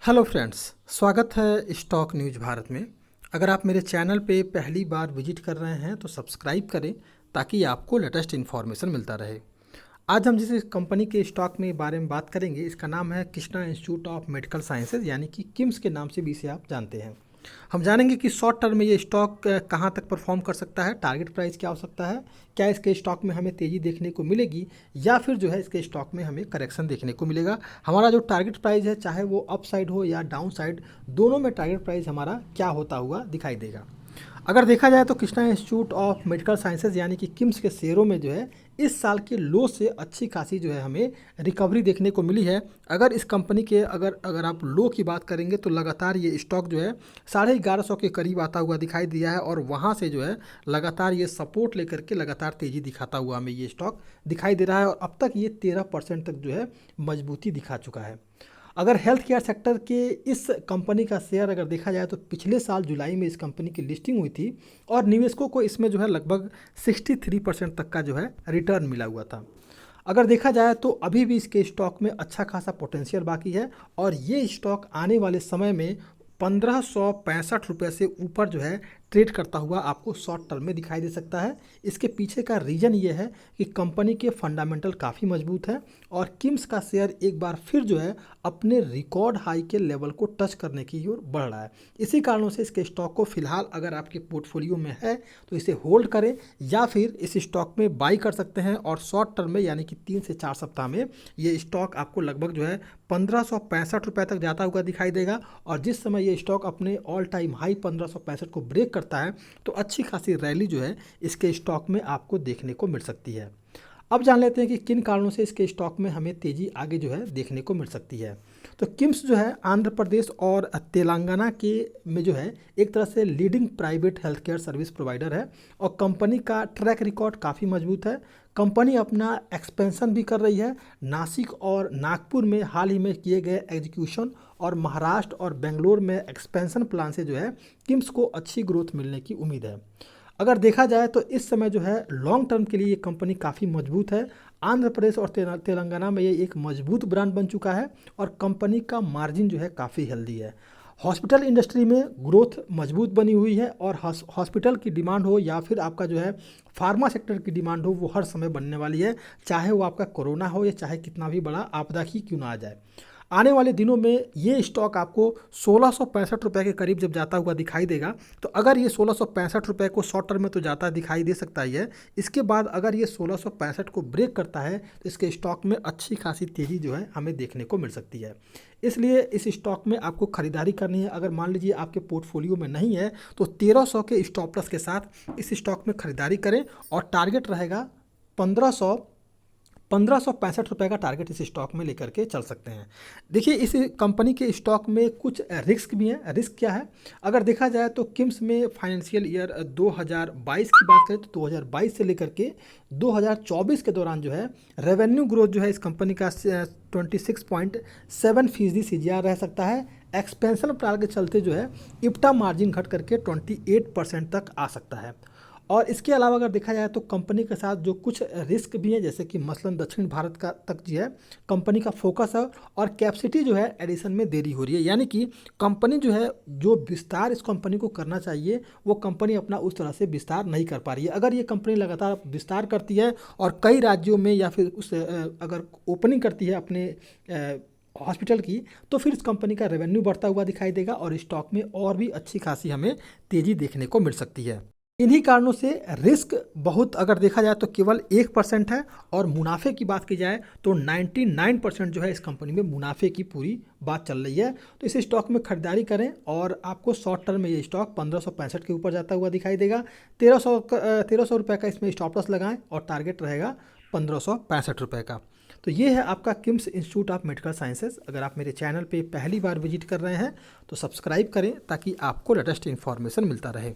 Hello friends, स्वागत है stock news Bharat में। अगर आप मेरे चैनल पे पहली बार विजिट कर रहे हैं तो सब्सक्राइब करें ताकि आपको लेटेस्ट इन्फॉर्मेशन मिलता रहे। आज हम जिस कंपनी के स्टॉक में बारे में बात करेंगे, इसका नाम है Krishna institute of medical sciences, यानी कि किम्स के नाम से भी इसे आप जानते हैं। हम जानेंगे कि शॉर्ट टर्म में ये स्टॉक कहाँ तक परफॉर्म कर सकता है, टारगेट प्राइस क्या हो सकता है, क्या इसके स्टॉक में हमें तेज़ी देखने को मिलेगी या फिर जो है इसके स्टॉक में हमें करेक्शन देखने को मिलेगा। हमारा जो टारगेट प्राइस है, चाहे वो अप साइड हो या डाउन साइड, दोनों में टारगेट प्राइस हमारा क्या होता हुआ दिखाई देगा। अगर देखा जाए तो Krishna institute of medical sciences यानी कि किम्स के शेयरों में जो है इस साल के लो से अच्छी खासी जो है हमें रिकवरी देखने को मिली है। अगर इस कंपनी के अगर आप लो की बात करेंगे तो लगातार ये स्टॉक जो है 1150 के करीब आता हुआ दिखाई दिया है और वहाँ से जो है लगातार ये सपोर्ट लेकर के लगातार तेज़ी दिखाता हुआ हमें ये स्टॉक दिखाई दे रहा है और अब तक ये 13% तक जो है मजबूती दिखा चुका है। अगर हेल्थ केयर सेक्टर के इस कंपनी का शेयर अगर देखा जाए तो पिछले साल जुलाई में इस कंपनी की लिस्टिंग हुई थी और निवेशकों को इसमें जो है लगभग 63% तक का जो है रिटर्न मिला हुआ था। अगर देखा जाए तो अभी भी इसके स्टॉक में अच्छा खासा पोटेंशियल बाकी है और ये स्टॉक आने वाले समय में 1565 रुपये से ऊपर जो है ट्रेड करता हुआ आपको शॉर्ट टर्म में दिखाई दे सकता है। इसके पीछे का रीज़न ये है कि कंपनी के फंडामेंटल काफ़ी मजबूत है और किम्स का शेयर एक बार फिर जो है अपने रिकॉर्ड हाई के लेवल को टच करने की ओर बढ़ रहा है। इसी कारणों से इसके स्टॉक को फिलहाल अगर आपके पोर्टफोलियो में है तो इसे होल्ड करें या फिर इस स्टॉक में बाई कर सकते हैं और शॉर्ट टर्म में यानी कि 3 से 4 सप्ताह में ये स्टॉक आपको लगभग जो है 1565 रुपये तक जाता हुआ दिखाई देगा और जिस समय ये स्टॉक अपने ऑल टाइम हाई 1565 को ब्रेक करता है तो अच्छी खासी रैली जो है इसके स्टॉक में आपको देखने को मिल सकती है। अब जान लेते हैं कि किन कारणों से इसके स्टॉक में हमें तेज़ी आगे जो है देखने को मिल सकती है। तो किम्स जो है आंध्र प्रदेश और तेलंगाना के में जो है एक तरह से leading private health care service provider है और कंपनी का ट्रैक रिकॉर्ड काफ़ी मजबूत है। कंपनी अपना एक्सपेंशन भी कर रही है। नासिक और नागपुर में हाल ही में किए गए एग्जीक्यूशन और महाराष्ट्र और बेंगलोर में एक्सपेंशन प्लान से जो है किम्स को अच्छी ग्रोथ मिलने की उम्मीद है। अगर देखा जाए तो इस समय जो है लॉन्ग टर्म के लिए ये कंपनी काफ़ी मजबूत है। आंध्र प्रदेश और तेलंगाना में ये एक मजबूत ब्रांड बन चुका है और कंपनी का मार्जिन जो है काफ़ी हेल्दी है। हॉस्पिटल इंडस्ट्री में ग्रोथ मजबूत बनी हुई है और हॉस्पिटल की डिमांड हो या फिर आपका जो है फार्मा सेक्टर की डिमांड हो, वो हर समय बनने वाली है, चाहे वो आपका कोरोना हो या चाहे कितना भी बड़ा आपदा ही क्यों ना आ जाए। आने वाले दिनों में ये स्टॉक आपको 1665 रुपये के करीब जब जाता हुआ दिखाई देगा तो अगर ये 1665 रुपये को शॉर्ट टर्म में तो जाता दिखाई दे सकता ही है, इसके बाद अगर ये 1665 को ब्रेक करता है तो इसके स्टॉक में अच्छी खासी तेज़ी जो है हमें देखने को मिल सकती है। इसलिए इस स्टॉक में आपको खरीदारी करनी है। अगर मान लीजिए आपके पोर्टफोलियो में नहीं है तो 1300 के स्टॉप लॉस के साथ इस स्टॉक में खरीदारी करें और टारगेट रहेगा 1565 रुपये का टारगेट इस स्टॉक में लेकर के चल सकते हैं। देखिए इस कंपनी के स्टॉक में कुछ रिस्क भी हैं। रिस्क क्या है? अगर देखा जाए तो किम्स में फाइनेंशियल ईयर 2022 की बात करें तो 2022 से लेकर के 2024 के दौरान जो है रेवेन्यू ग्रोथ जो है इस कंपनी का 26.7% CAGR रह सकता है। एक्सपेंशन प्लान के चलते जो है इप्टा मार्जिन घट करके 28% तक आ सकता है। और इसके अलावा अगर देखा जाए तो कंपनी के साथ जो कुछ रिस्क भी हैं, जैसे कि मसलन दक्षिण भारत का तक जो है कंपनी का फोकस है और कैपेसिटी जो है एडिशन में देरी हो रही है, यानी कि कंपनी जो है जो विस्तार इस कंपनी को करना चाहिए वो कंपनी अपना उस तरह से विस्तार नहीं कर पा रही है। अगर ये कंपनी लगातार विस्तार करती है और कई राज्यों में या फिर उस अगर ओपनिंग करती है अपने हॉस्पिटल की, तो फिर इस कंपनी का रेवेन्यू बढ़ता हुआ दिखाई देगा और स्टॉक में और भी अच्छी खासी हमें तेज़ी देखने को मिल सकती है। इन्हीं कारणों से रिस्क बहुत अगर देखा जाए तो केवल 1% है और मुनाफे की बात की जाए तो 99% जो है इस कंपनी में मुनाफे की पूरी बात चल रही है। तो इस स्टॉक में खरीदारी करें और आपको शॉर्ट टर्म में ये स्टॉक 1565 के ऊपर जाता हुआ दिखाई देगा। 1300 रुपये का इसमें स्टॉप लॉस लगाएं और टारगेट रहेगा 1565 रुपये का। तो ये है आपका KIMS institute of medical sciences. अगर आप मेरे चैनल पे पहली बार विजिट कर रहे हैं तो सब्सक्राइब करें ताकि आपको लेटेस्ट इन्फॉर्मेशन मिलता रहे।